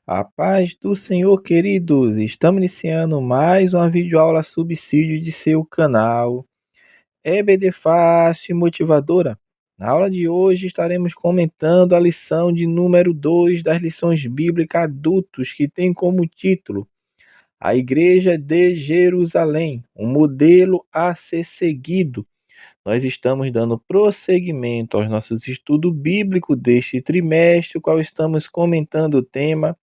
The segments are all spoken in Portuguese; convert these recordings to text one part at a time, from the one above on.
A paz do Senhor, queridos! Estamos iniciando mais uma videoaula subsídio de seu canal EBD Fácil e Motivadora. Na aula de hoje estaremos comentando a lição de número 2 das lições bíblicas adultos, que tem como título A Igreja de Jerusalém, um modelo a ser seguido. Nós estamos dando prosseguimento aos nossos estudos bíblicos deste trimestre, qual estamos comentando o tema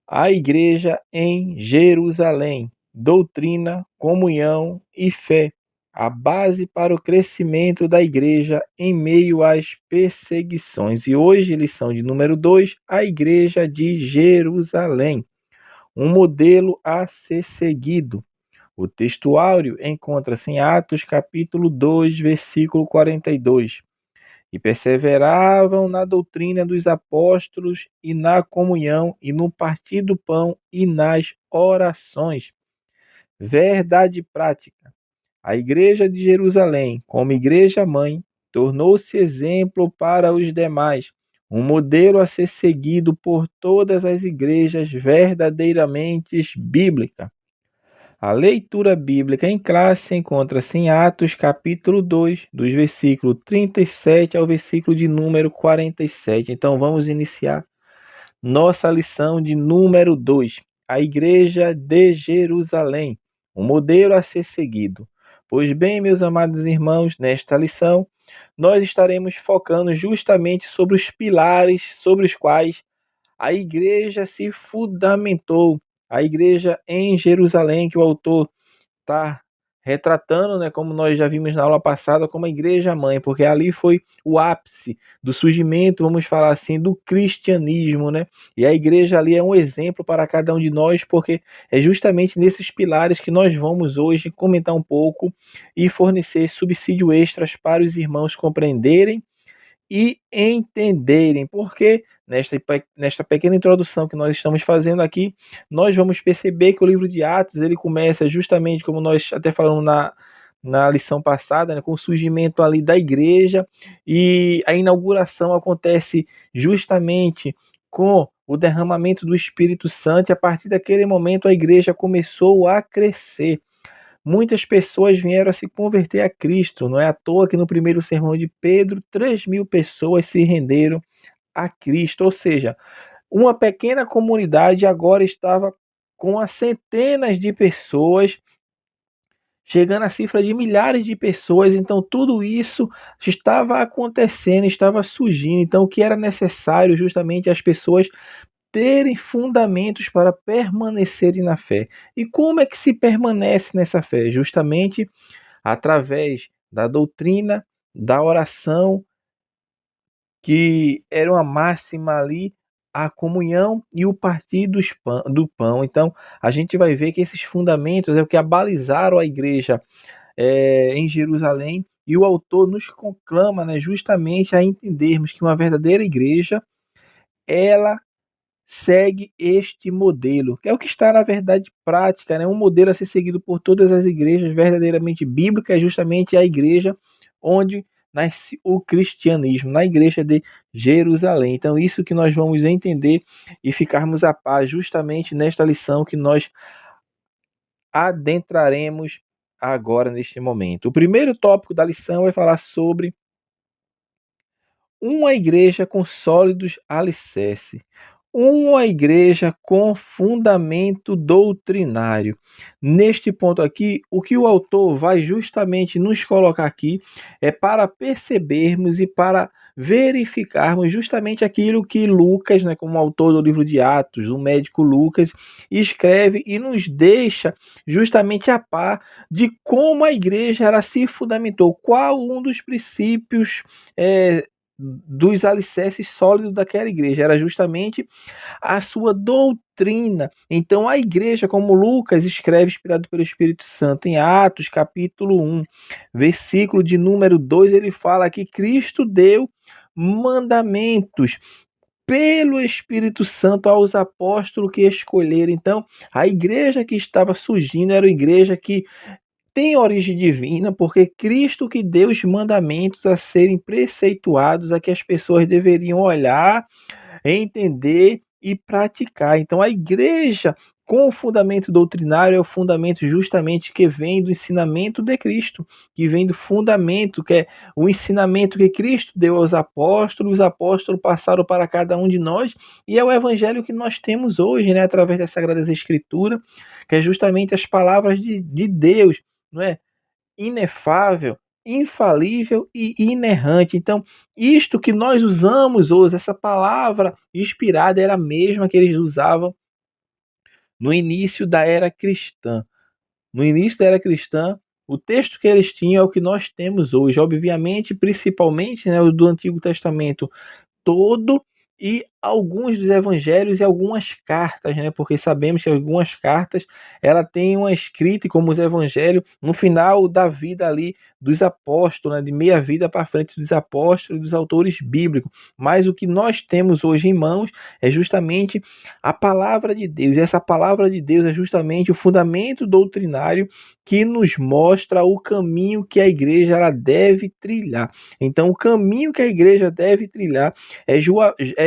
A Igreja em Jerusalém, doutrina, comunhão e fé, a base para o crescimento da igreja em meio às perseguições. E hoje, lição de número 2, a Igreja de Jerusalém, um modelo a ser seguido. O texto áureo encontra-se em Atos capítulo 2, versículo 42. E perseveravam na doutrina dos apóstolos e na comunhão e no partir do pão e nas orações. Verdade prática. A igreja de Jerusalém, como igreja mãe, tornou-se exemplo para os demais, um modelo a ser seguido por todas as igrejas verdadeiramente bíblicas. A leitura bíblica em classe encontra-se em Atos capítulo 2, dos versículos 37 ao versículo de número 47. Então vamos iniciar nossa lição de número 2, a Igreja de Jerusalém, um modelo a ser seguido. Pois bem, meus amados irmãos, nesta lição nós estaremos focando justamente sobre os pilares sobre os quais a igreja se fundamentou, a igreja em Jerusalém, que o autor está retratando, né, como nós já vimos na aula passada, como a igreja mãe, porque ali foi o ápice do surgimento, vamos falar assim, do cristianismo, né? E a igreja ali é um exemplo para cada um de nós, porque é justamente nesses pilares que nós vamos hoje comentar um pouco e fornecer subsídio extras para os irmãos compreenderem e entenderem, porque nesta pequena introdução que nós estamos fazendo aqui, nós vamos perceber que o livro de Atos, ele começa justamente, como nós até falamos na lição passada, né, com o surgimento ali da igreja, e a inauguração acontece justamente com o derramamento do Espírito Santo, e a partir daquele momento a igreja começou a crescer. Muitas pessoas vieram a se converter a Cristo. Não é à toa que no primeiro sermão de Pedro, 3.000 pessoas se renderam a Cristo. Ou seja, uma pequena comunidade agora estava com as centenas de pessoas, chegando à cifra de milhares de pessoas. Então tudo isso estava acontecendo, estava surgindo. Então o que era necessário justamente as pessoas terem fundamentos para permanecerem na fé. E como é que se permanece nessa fé? Justamente através da doutrina, da oração, que era uma máxima ali, a comunhão e o partir do pão. Então, a gente vai ver que esses fundamentos é o que abalizaram a igreja em Jerusalém, e o autor nos conclama, né, justamente a entendermos que uma verdadeira igreja, ela segue este modelo, que é o que está na verdade prática, né? Um modelo a ser seguido por todas as igrejas verdadeiramente bíblicas, é justamente a igreja onde nasce o cristianismo, na igreja de Jerusalém. Então, isso que nós vamos entender e ficarmos a paz justamente nesta lição que nós adentraremos agora neste momento. O primeiro tópico da lição vai falar sobre uma igreja com sólidos alicerces. Uma igreja com fundamento doutrinário. Neste ponto aqui, o que o autor vai justamente nos colocar aqui é para percebermos e para verificarmos justamente aquilo que Lucas, né, como autor do livro de Atos, o médico Lucas, escreve e nos deixa justamente a par de como a igreja ela se fundamentou, qual um dos princípios dos alicerces sólidos daquela igreja, era justamente a sua doutrina. Então a igreja, como Lucas escreve, inspirado pelo Espírito Santo, em Atos capítulo 1, versículo de número 2, ele fala que Cristo deu mandamentos pelo Espírito Santo aos apóstolos que escolheram. Então a igreja que estava surgindo era uma igreja que tem origem divina, porque Cristo que deu os mandamentos a serem preceituados, a que as pessoas deveriam olhar, entender e praticar. Então a igreja com o fundamento doutrinário é o fundamento justamente que vem do ensinamento de Cristo, que vem do fundamento, que é o ensinamento que Cristo deu aos apóstolos, os apóstolos passaram para cada um de nós, e é o evangelho que nós temos hoje, né, através das Sagradas Escrituras, que é justamente as palavras de Deus, não é? Inefável, infalível e inerrante. Então, isto que nós usamos hoje, essa palavra inspirada, era a mesma que eles usavam no início da era cristã. No início da era cristã, o texto que eles tinham é o que nós temos hoje. Obviamente, principalmente, né, o do Antigo Testamento todo e alguns dos evangelhos e algumas cartas, né? Porque sabemos que algumas cartas ela tem uma escrita, como os evangelhos, no final da vida ali dos apóstolos, né? De meia vida para frente dos apóstolos e dos autores bíblicos. Mas o que nós temos hoje em mãos é justamente a palavra de Deus. E essa palavra de Deus é justamente o fundamento doutrinário que nos mostra o caminho que a igreja ela deve trilhar. Então, o caminho que a igreja deve trilhar é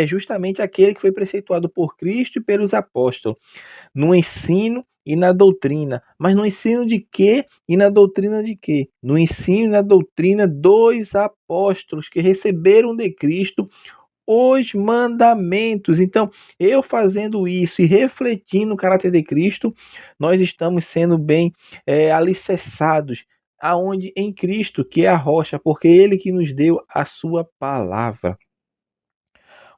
justamente aquele que foi preceituado por Cristo e pelos apóstolos, no ensino e na doutrina. Mas no ensino de quê e na doutrina de quê? No ensino e na doutrina dos apóstolos que receberam de Cristo os mandamentos. Então, eu fazendo isso e refletindo o caráter de Cristo, nós estamos sendo bem alicerçados aonde em Cristo, que é a rocha, porque ele que nos deu a sua palavra.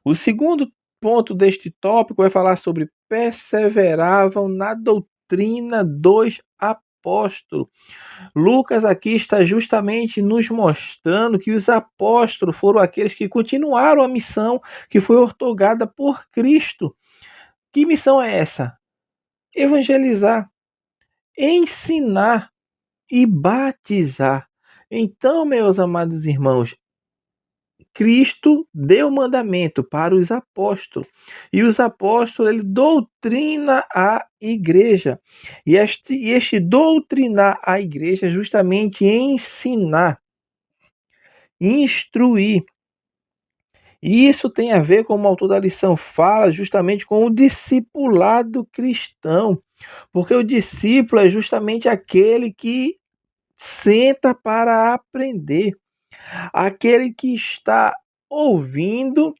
O segundo ponto deste tópico vai falar sobre perseveravam na doutrina dos apóstolos. Lucas aqui está justamente nos mostrando que os apóstolos foram aqueles que continuaram a missão que foi outorgada por Cristo. Que missão é essa? Evangelizar, ensinar e batizar. Então, meus amados irmãos, Cristo deu mandamento para os apóstolos. E os apóstolos, ele doutrina a igreja. E este doutrinar a igreja é justamente ensinar, instruir. E isso tem a ver, como o autor da lição fala, justamente com o discipulado cristão. Porque o discípulo é justamente aquele que senta para aprender. Aquele que está ouvindo,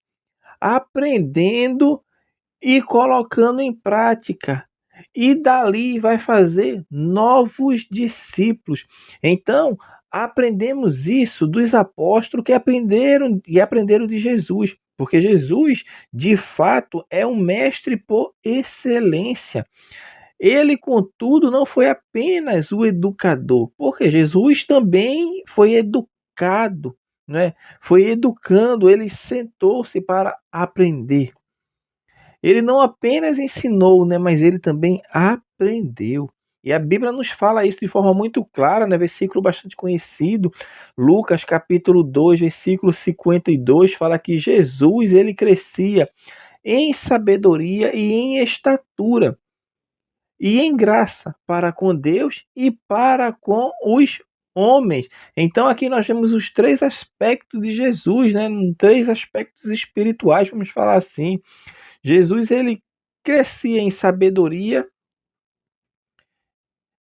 aprendendo e colocando em prática. E dali vai fazer novos discípulos. Então, aprendemos isso dos apóstolos que aprenderam de Jesus, porque Jesus, de fato, é um mestre por excelência. Ele, contudo, não foi apenas o educador, porque Jesus também foi educado, né? Foi educando, ele sentou-se para aprender. Ele não apenas ensinou, né, mas ele também aprendeu. E a Bíblia nos fala isso de forma muito clara, né? Versículo bastante conhecido, Lucas capítulo 2, versículo 52, fala que Jesus, ele crescia em sabedoria e em estatura e em graça para com Deus e para com os homens. Então aqui nós temos os três aspectos de Jesus, né? Três aspectos espirituais, vamos falar assim. Jesus, ele crescia em sabedoria,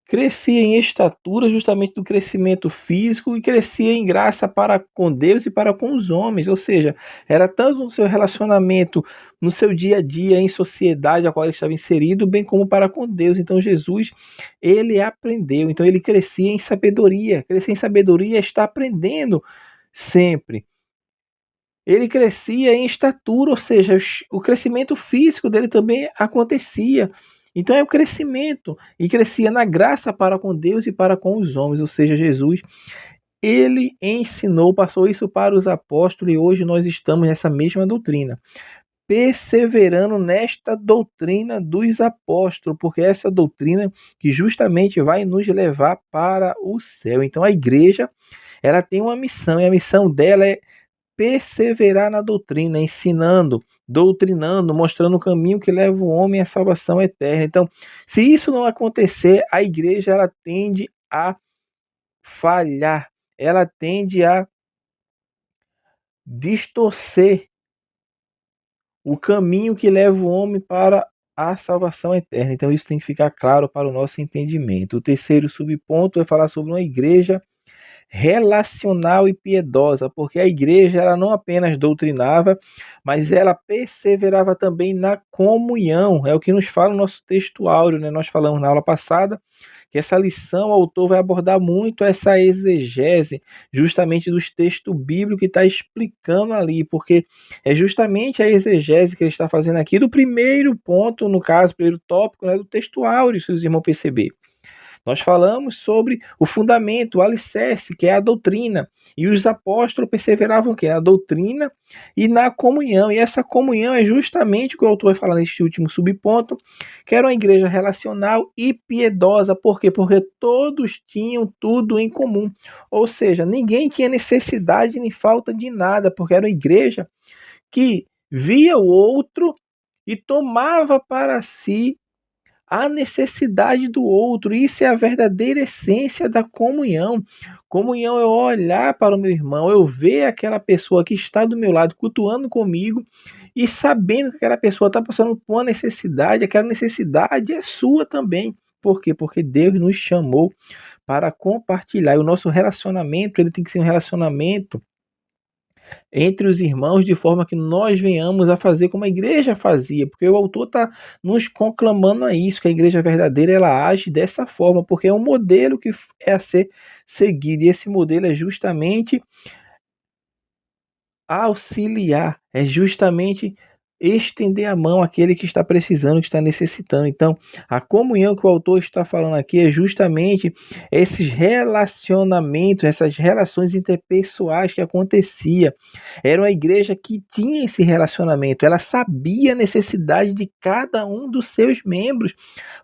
crescia em estatura, justamente do crescimento físico, e crescia em graça para com Deus e para com os homens. Ou seja, era tanto no seu relacionamento, no seu dia a dia, em sociedade a qual ele estava inserido, bem como para com Deus. Então Jesus, ele aprendeu, então ele crescia em sabedoria, está aprendendo sempre. Ele crescia em estatura, ou seja, o crescimento físico dele também acontecia. Então é o crescimento, e crescia na graça para com Deus e para com os homens, ou seja, Jesus, ele ensinou, passou isso para os apóstolos, e hoje nós estamos nessa mesma doutrina, perseverando nesta doutrina dos apóstolos, porque é essa doutrina que justamente vai nos levar para o céu. Então a igreja, ela tem uma missão, e a missão dela é perseverar na doutrina, ensinando, doutrinando, mostrando o caminho que leva o homem à salvação eterna. Então, se isso não acontecer, a igreja ela tende a falhar, ela tende a distorcer o caminho que leva o homem para a salvação eterna. Então isso tem que ficar claro para o nosso entendimento. O terceiro subponto é falar sobre uma igreja relacional e piedosa, porque a igreja ela não apenas doutrinava, mas ela perseverava também na comunhão. É o que nos fala o nosso texto áureo, né? Nós falamos na aula passada que essa lição o autor vai abordar muito essa exegese justamente dos textos bíblicos que está explicando ali, porque é justamente a exegese que ele está fazendo aqui do primeiro ponto, no caso, primeiro tópico, né, do texto áureo, se os irmãos perceberem. Nós falamos sobre o fundamento, o alicerce, que é a doutrina. E os apóstolos perseveravam que na doutrina e na comunhão. E essa comunhão é justamente o que o autor vai falar neste último subponto, que era uma igreja relacional e piedosa. Por quê? Porque todos tinham tudo em comum. Ou seja, ninguém tinha necessidade nem falta de nada, porque era uma igreja que via o outro e tomava para si a necessidade do outro. Isso é a verdadeira essência da comunhão. Comunhão é olhar para o meu irmão, eu ver aquela pessoa que está do meu lado, cultuando comigo e sabendo que aquela pessoa está passando por uma necessidade, aquela necessidade é sua também. Por quê? Porque Deus nos chamou para compartilhar. E o nosso relacionamento, ele tem que ser um relacionamento entre os irmãos, de forma que nós venhamos a fazer como a igreja fazia, porque o autor está nos conclamando a isso, que a igreja verdadeira ela age dessa forma, porque é um modelo que é a ser seguido, e esse modelo é justamente auxiliar, é justamente estender a mão àquele que está precisando, que está necessitando. Então, a comunhão que o autor está falando aqui é justamente esses relacionamentos, essas relações interpessoais que acontecia. Era uma igreja que tinha esse relacionamento, ela sabia a necessidade de cada um dos seus membros,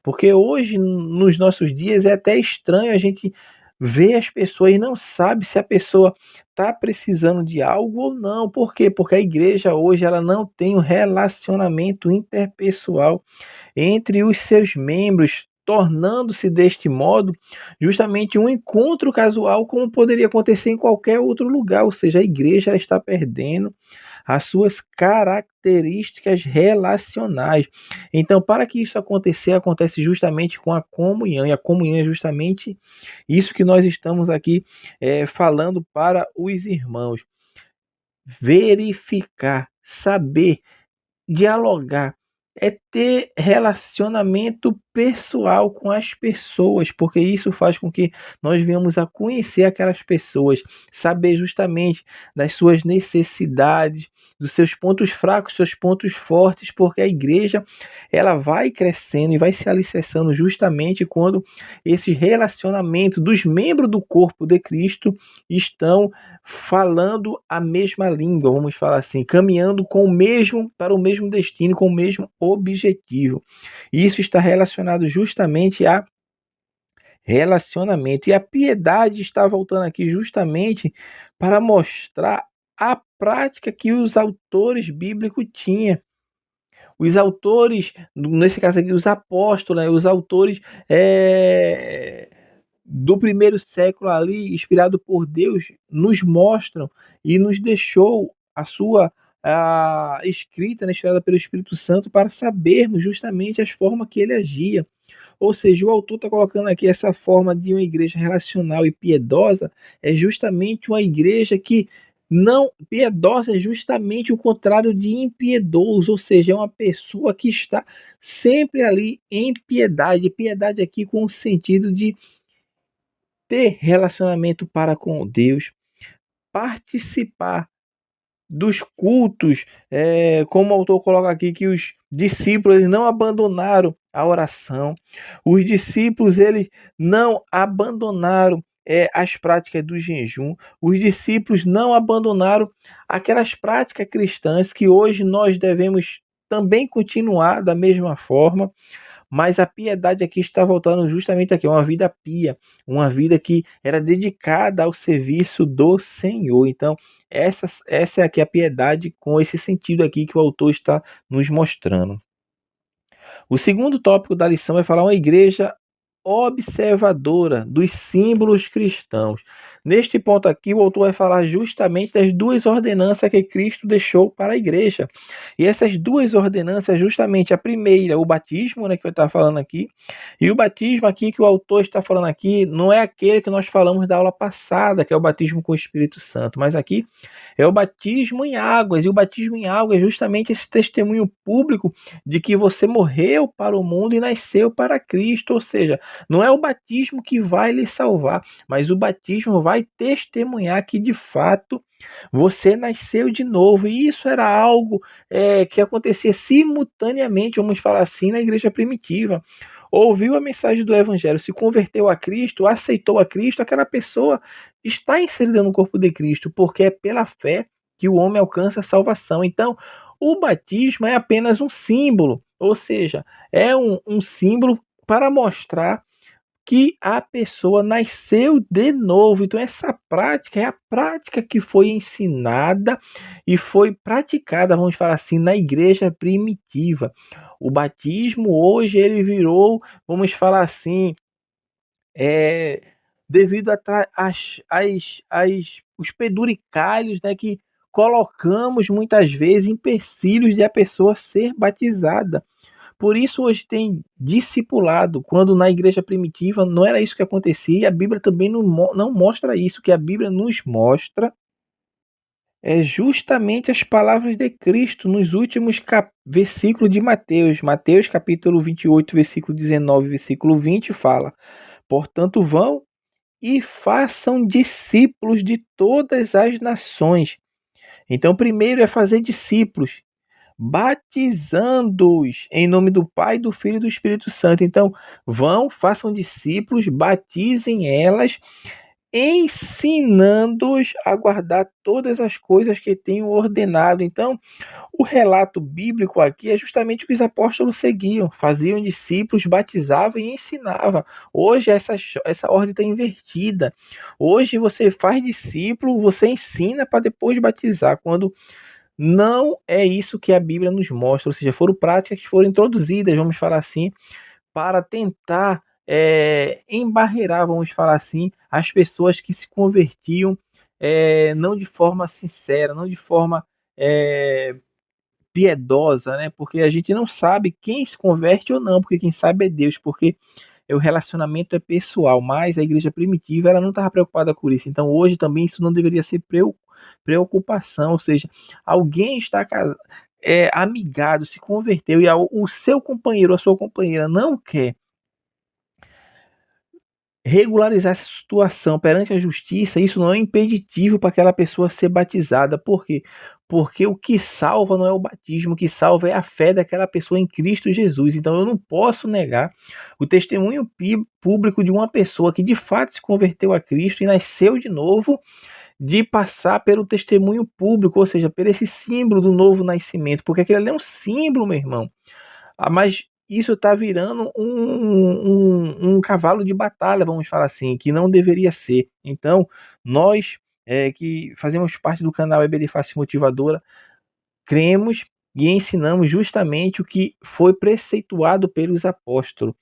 porque hoje, nos nossos dias, é até estranho a gente ver as pessoas e não sabe se a pessoa está precisando de algo ou não. Por quê? Porque a igreja hoje ela não tem um relacionamento interpessoal entre os seus membros, tornando-se deste modo justamente um encontro casual, como poderia acontecer em qualquer outro lugar. Ou seja, a igreja ela está perdendo as suas características relacionais. Então, para que isso acontecer, acontece justamente com a comunhão, e a comunhão é justamente isso que nós estamos aqui falando para os irmãos. Verificar, saber, dialogar, é ter relacionamento pessoal com as pessoas, porque isso faz com que nós venhamos a conhecer aquelas pessoas, saber justamente das suas necessidades, dos seus pontos fracos, seus pontos fortes, porque a igreja ela vai crescendo e vai se alicerçando justamente quando esses relacionamentos dos membros do corpo de Cristo estão falando a mesma língua, vamos falar assim, caminhando com o mesmo para o mesmo destino, com o mesmo objetivo. E isso está relacionado justamente a relacionamento. E a piedade está voltando aqui justamente para mostrar a prática que os autores bíblicos tinham. Os autores, nesse caso aqui, os apóstolos, né, os autores do primeiro século ali, inspirado por Deus, nos mostram e nos deixou a sua escrita, né, inspirada pelo Espírito Santo, para sabermos justamente as formas que ele agia. Ou seja, o autor está colocando aqui essa forma de uma igreja relacional e piedosa, é justamente uma igreja que não piedosa é justamente o contrário de impiedoso, ou seja, é uma pessoa que está sempre ali em piedade, piedade aqui com o sentido de ter relacionamento para com Deus, participar dos cultos, como o autor coloca aqui, que os discípulos eles não abandonaram a oração, os discípulos eles não abandonaram as práticas do jejum, os discípulos não abandonaram aquelas práticas cristãs que hoje nós devemos também continuar da mesma forma, mas a piedade aqui está voltando justamente aqui, uma vida pia, uma vida que era dedicada ao serviço do Senhor. Então, essa é aqui a piedade com esse sentido aqui que o autor está nos mostrando. O segundo tópico da lição é falar uma igreja observadora dos símbolos cristãos. Neste ponto aqui, o autor vai falar justamente das duas ordenanças que Cristo deixou para a igreja. E essas duas ordenanças, justamente a primeira, o batismo, né, que eu estava falando aqui, e o batismo aqui que o autor está falando aqui, não é aquele que nós falamos da aula passada, que é o batismo com o Espírito Santo, mas aqui é o batismo em águas, e o batismo em água é justamente esse testemunho público de que você morreu para o mundo e nasceu para Cristo, ou seja, não é o batismo que vai lhe salvar, mas o batismo vai testemunhar que de fato você nasceu de novo. E isso era algo que acontecia simultaneamente, vamos falar assim, na igreja primitiva. Ouviu a mensagem do Evangelho, se converteu a Cristo, aceitou a Cristo, aquela pessoa está inserida no corpo de Cristo, porque é pela fé que o homem alcança a salvação. Então, o batismo é apenas um símbolo, ou seja, é um símbolo para mostrar que a pessoa nasceu de novo. Então, essa prática é a prática que foi ensinada e foi praticada, vamos falar assim, na igreja primitiva. O batismo hoje ele virou, vamos falar assim, é, devido os peduricalhos, né, que colocamos muitas vezes empecilhos de a pessoa ser batizada. Por isso hoje tem discipulado, quando na igreja primitiva não era isso que acontecia, e a Bíblia também não mostra isso, que a Bíblia nos mostra é justamente as palavras de Cristo nos últimos versículos de Mateus. Mateus capítulo 28, versículo 19, versículo 20 fala: "Portanto vão e façam discípulos de todas as nações." Então primeiro é fazer discípulos, batizando-os em nome do Pai, do Filho e do Espírito Santo. Então, vão, façam discípulos, batizem elas, ensinando-os a guardar todas as coisas que tenho ordenado. Então, o relato bíblico aqui é justamente o que os apóstolos seguiam, faziam discípulos, batizavam e ensinavam. Hoje essa ordem está invertida. Hoje você faz discípulo, você ensina para depois batizar, quando não é isso que a Bíblia nos mostra, ou seja, foram práticas que foram introduzidas, vamos falar assim, para tentar embarrear, vamos falar assim, as pessoas que se convertiam não de forma sincera, não de forma é, piedosa, né? Porque a gente não sabe quem se converte ou não, porque quem sabe é Deus, porque o relacionamento é pessoal, mas a igreja primitiva ela não estava preocupada com isso. Então hoje também isso não deveria ser preocupação, ou seja, alguém está amigado, se converteu e o seu companheiro, a sua companheira não quer regularizar essa situação perante a justiça, isso não é impeditivo para aquela pessoa ser batizada. Por quê? Porque o que salva não é o batismo, o que salva é a fé daquela pessoa em Cristo Jesus. Então eu não posso negar o testemunho público de uma pessoa que de fato se converteu a Cristo e nasceu de novo, de passar pelo testemunho público, ou seja, por esse símbolo do novo nascimento, porque aquele ali é um símbolo, meu irmão. Mas isso está virando um cavalo de batalha, vamos falar assim, que não deveria ser. Então, nós que fazemos parte do canal EBD Fácil Motivadora, cremos e ensinamos justamente o que foi preceituado pelos apóstolos.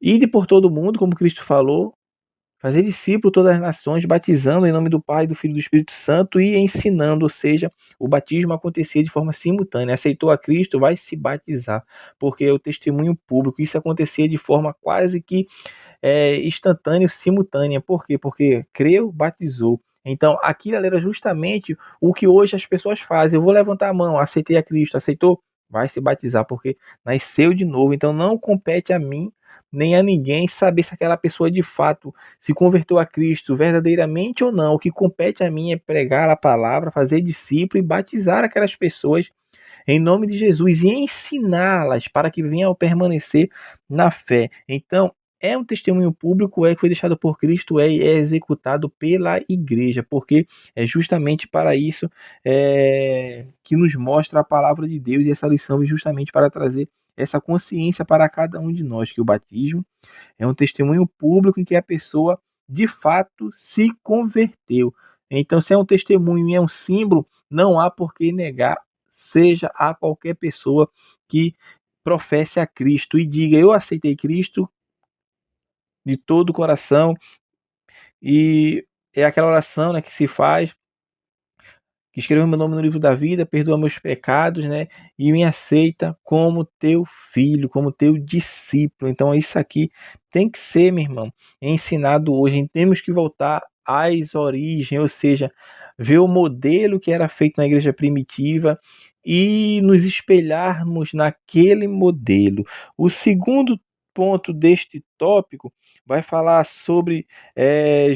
Ide por todo mundo, como Cristo falou, fazer discípulo todas as nações, batizando em nome do Pai, do Filho e do Espírito Santo e ensinando, ou seja, o batismo acontecia de forma simultânea. Aceitou a Cristo, vai se batizar, porque é o testemunho público. Isso acontecia de forma quase que instantânea, simultânea. Por quê? Porque creu, batizou. Então, aquilo ali era justamente o que hoje as pessoas fazem. Eu vou levantar a mão, aceitei a Cristo, aceitou? Vai se batizar, porque nasceu de novo. Então, não compete a mim nem a ninguém saber se aquela pessoa de fato se converteu a Cristo verdadeiramente ou não. O que compete a mim é pregar a palavra, fazer discípulo e batizar aquelas pessoas em nome de Jesus e ensiná-las para que venham a permanecer na fé. Então, é um testemunho público, que foi deixado por Cristo, é executado pela igreja, porque é justamente para isso que nos mostra a palavra de Deus, e essa lição é justamente para trazer essa consciência para cada um de nós, que o batismo é um testemunho público em que a pessoa de fato se converteu. Então, se é um testemunho e é um símbolo, não há por que negar, seja a qualquer pessoa que professe a Cristo e diga: eu aceitei Cristo de todo o coração e é aquela oração, né, que se faz, que escreva meu nome no livro da vida, perdoa meus pecados, né? E me aceita como teu filho, como teu discípulo. Então isso aqui tem que ser, meu irmão, ensinado hoje. Temos que voltar às origens, ou seja, ver o modelo que era feito na igreja primitiva e nos espelharmos naquele modelo. O segundo ponto deste tópico vai falar sobre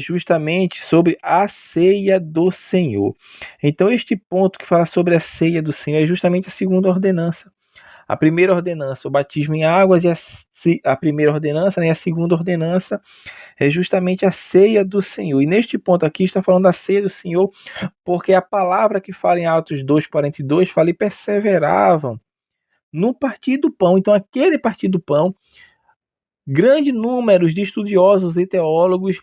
justamente sobre a ceia do Senhor. Então, este ponto que fala sobre a ceia do Senhor é justamente a segunda ordenança. A primeira ordenança, o batismo em águas, e a primeira ordenança, né, e a segunda ordenança é justamente a ceia do Senhor. E neste ponto aqui está falando da ceia do Senhor, porque a palavra que fala em Atos 2:42 fala e perseveravam no partir do pão. Então, aquele partir do pão, grande número de estudiosos e teólogos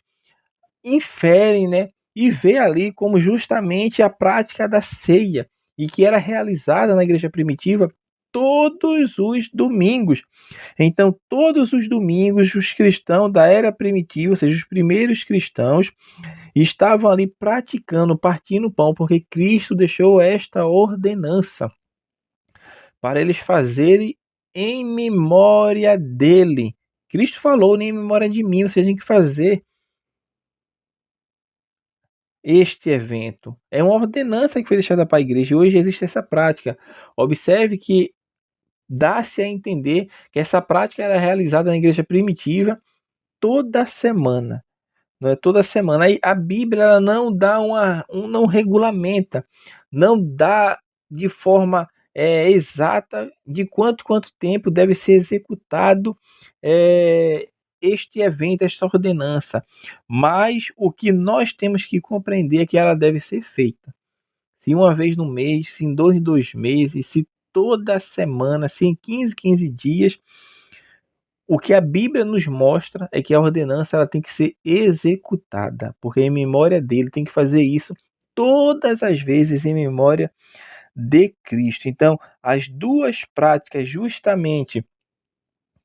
inferem, né, e vê ali como justamente a prática da ceia, e que era realizada na igreja primitiva todos os domingos. Então, todos os domingos, os cristãos da era primitiva, ou seja, os primeiros cristãos, estavam ali praticando, partindo o pão, porque Cristo deixou esta ordenança para eles fazerem em memória dele. Cristo falou, nem em memória de mim, vocês têm que fazer este evento. É uma ordenança que foi deixada para a igreja e hoje existe essa prática. Observe que dá-se a entender que essa prática era realizada na igreja primitiva toda semana. Não é toda semana. Aí a Bíblia ela não dá não regulamenta, não dá de forma exata de quanto tempo deve ser executado é, este evento, esta ordenança. Mas o que nós temos que compreender é que ela deve ser feita. Se uma vez no mês, se em 2 meses, se toda semana, se em 15 dias, o que a Bíblia nos mostra é que a ordenança ela tem que ser executada, porque em memória dele tem que fazer isso todas as vezes em memória de Cristo. Então, as duas práticas justamente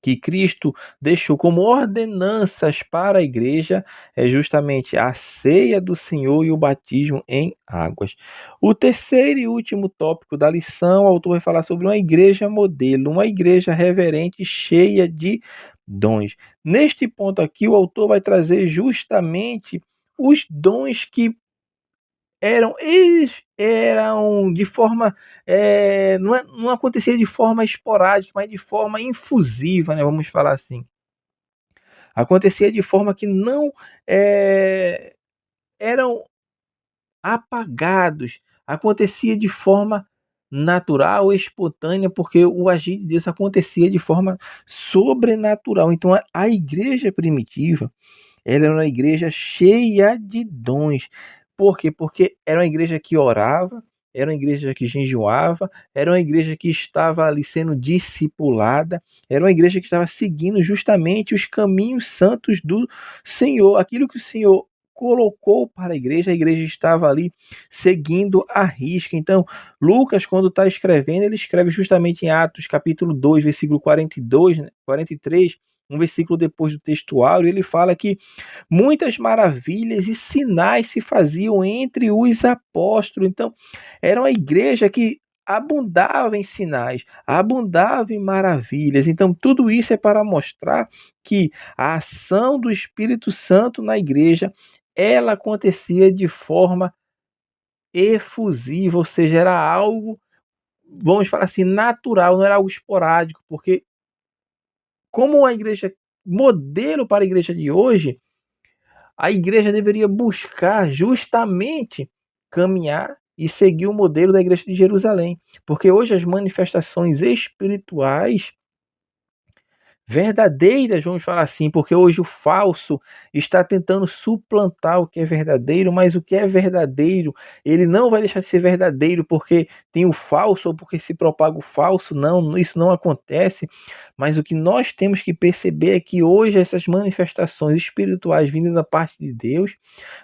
que Cristo deixou como ordenanças para a igreja é justamente a ceia do Senhor e o batismo em águas. O terceiro e último tópico da lição, o autor vai falar sobre uma igreja modelo, uma igreja reverente cheia de dons. Neste ponto aqui, o autor vai trazer justamente os dons que eram de forma, não acontecia de forma esporádica, mas de forma infusiva, né, vamos falar assim. Acontecia de forma que não eram apagados, acontecia de forma natural, espontânea, porque o agir de Deus acontecia de forma sobrenatural. Então a igreja primitiva, ela era uma igreja cheia de dons. Por quê? Porque era uma igreja que orava, era uma igreja que jejuava, era uma igreja que estava ali sendo discipulada, era uma igreja que estava seguindo justamente os caminhos santos do Senhor. Aquilo que o Senhor colocou para a igreja estava ali seguindo à risca. Então, Lucas, quando está escrevendo, ele escreve justamente em Atos capítulo 2, versículo 42, 43, um versículo depois do textuário, ele fala que muitas maravilhas e sinais se faziam entre os apóstolos. Então, era uma igreja que abundava em sinais, abundava em maravilhas. Então, tudo isso é para mostrar que a ação do Espírito Santo na igreja, ela acontecia de forma efusiva, ou seja, era algo, vamos falar assim, natural, não era algo esporádico, porque como a igreja modelo para a igreja de hoje, a igreja deveria buscar justamente caminhar e seguir o modelo da igreja de Jerusalém, porque hoje as manifestações espirituais verdadeiras, vamos falar assim, porque hoje o falso está tentando suplantar o que é verdadeiro, mas o que é verdadeiro, ele não vai deixar de ser verdadeiro porque tem o falso ou porque se propaga o falso, não, isso não acontece, mas o que nós temos que perceber é que hoje essas manifestações espirituais vindas da parte de Deus,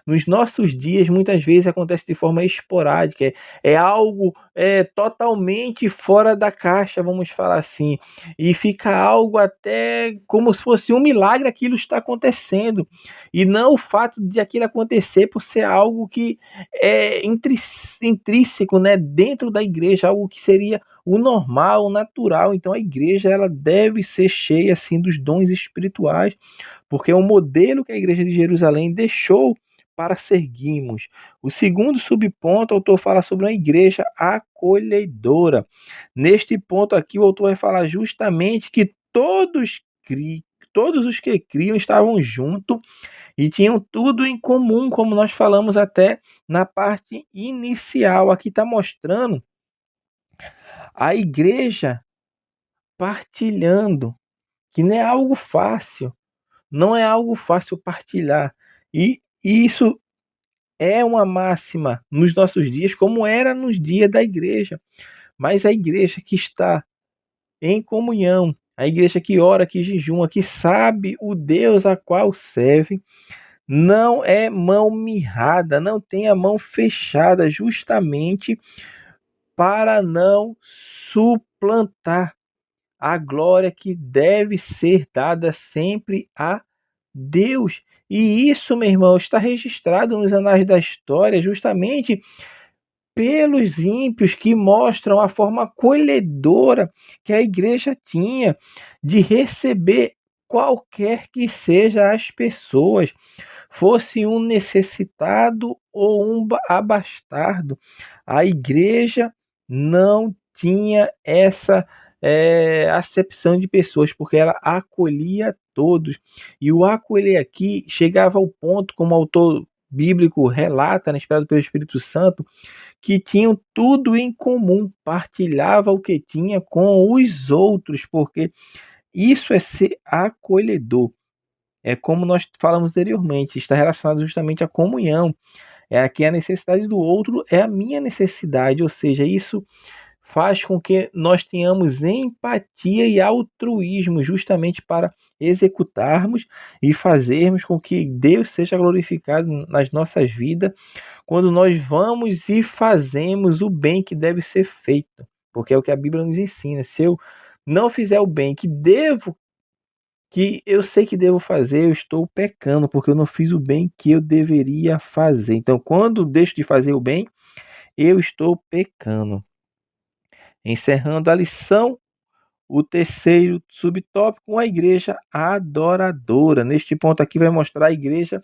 nos nossos dias, muitas vezes acontece de forma esporádica, é algo totalmente fora da caixa, vamos falar assim, e fica algo até como se fosse um milagre aquilo está acontecendo, e não o fato de aquilo acontecer por ser algo que é intrínseco, né, dentro da igreja, algo que seria o normal, o natural. Então a igreja ela deve ser cheia assim dos dons espirituais, porque é um modelo que a igreja de Jerusalém deixou para seguirmos. O segundo subponto, o autor fala sobre uma igreja acolhedora. Neste ponto aqui, o autor vai falar justamente que todos os que criam estavam juntos e tinham tudo em comum, como nós falamos até na parte inicial. Aqui está mostrando a igreja partilhando, que não é algo fácil, não é algo fácil partilhar. E isso é uma máxima nos nossos dias, como era nos dias da igreja. Mas a igreja que está em comunhão, a igreja que ora, que jejuma, que sabe o Deus a qual serve, não é mão mirrada, não tem a mão fechada, justamente para não suplantar a glória que deve ser dada sempre a Deus. E isso, meu irmão, está registrado nos anais da história, justamente pelos ímpios, que mostram a forma acolhedora que a igreja tinha de receber qualquer que seja as pessoas, fosse um necessitado ou um abastardo. A igreja não tinha essa acepção de pessoas, porque ela acolhia todos. E o acolher aqui chegava ao ponto, como o autor bíblico relata, né, inspirado pelo Espírito Santo, que tinham tudo em comum, partilhava o que tinha com os outros, porque isso é ser acolhedor. É como nós falamos anteriormente, está relacionado justamente à comunhão. É aqui a necessidade do outro é a minha necessidade, ou seja, isso faz com que nós tenhamos empatia e altruísmo justamente para executarmos e fazermos com que Deus seja glorificado nas nossas vidas quando nós vamos e fazemos o bem que deve ser feito, porque é o que a Bíblia nos ensina. Se eu não fizer o bem que eu sei que devo fazer, eu estou pecando, porque eu não fiz o bem que eu deveria fazer. Então, quando deixo de fazer o bem, eu estou pecando. Encerrando a lição, o terceiro subtópico, a igreja adoradora. Neste ponto aqui vai mostrar a igreja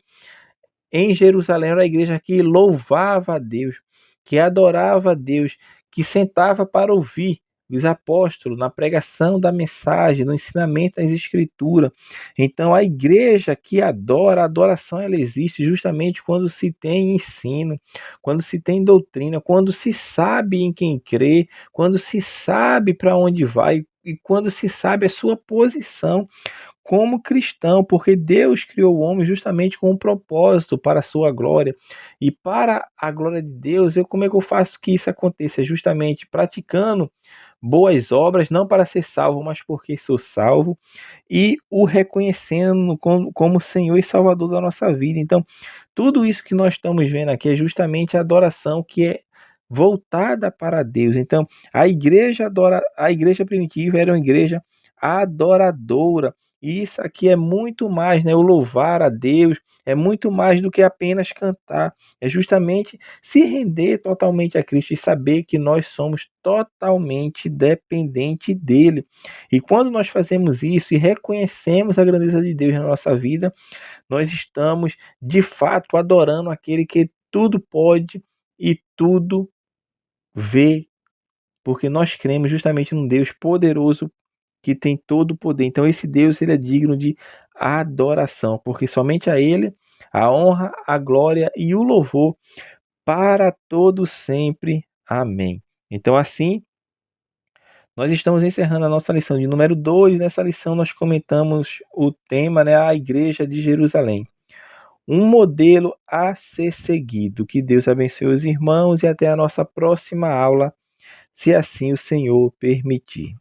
em Jerusalém, era a igreja que louvava a Deus, que adorava a Deus, que sentava para ouvir os apóstolos na pregação da mensagem, no ensinamento das escrituras. Então a igreja que adora, a adoração ela existe justamente quando se tem ensino, quando se tem doutrina, quando se sabe em quem crê, quando se sabe para onde vai e quando se sabe a sua posição como cristão, porque Deus criou o homem justamente com um propósito para a sua glória. E para a glória de Deus, como é que eu faço que isso aconteça? Justamente praticando boas obras, não para ser salvo, mas porque sou salvo, e o reconhecendo como Senhor e Salvador da nossa vida. Então, tudo isso que nós estamos vendo aqui é justamente a adoração que é voltada para Deus. Então, a igreja primitiva era uma igreja adoradora. E isso aqui é muito mais, né? O louvar a Deus é muito mais do que apenas cantar. É justamente se render totalmente a Cristo e saber que nós somos totalmente dependentes dele. E quando nós fazemos isso e reconhecemos a grandeza de Deus na nossa vida, nós estamos de fato adorando aquele que tudo pode e tudo vê, porque nós cremos justamente num Deus poderoso que tem todo o poder. Então esse Deus ele é digno de adoração, porque somente a ele a honra, a glória e o louvor para todo sempre. Amém. Então assim, nós estamos encerrando a nossa lição de número 2. Nessa lição nós comentamos o tema, né, a igreja de Jerusalém. Um modelo a ser seguido. Que Deus abençoe os irmãos e até a nossa próxima aula, se assim o Senhor permitir.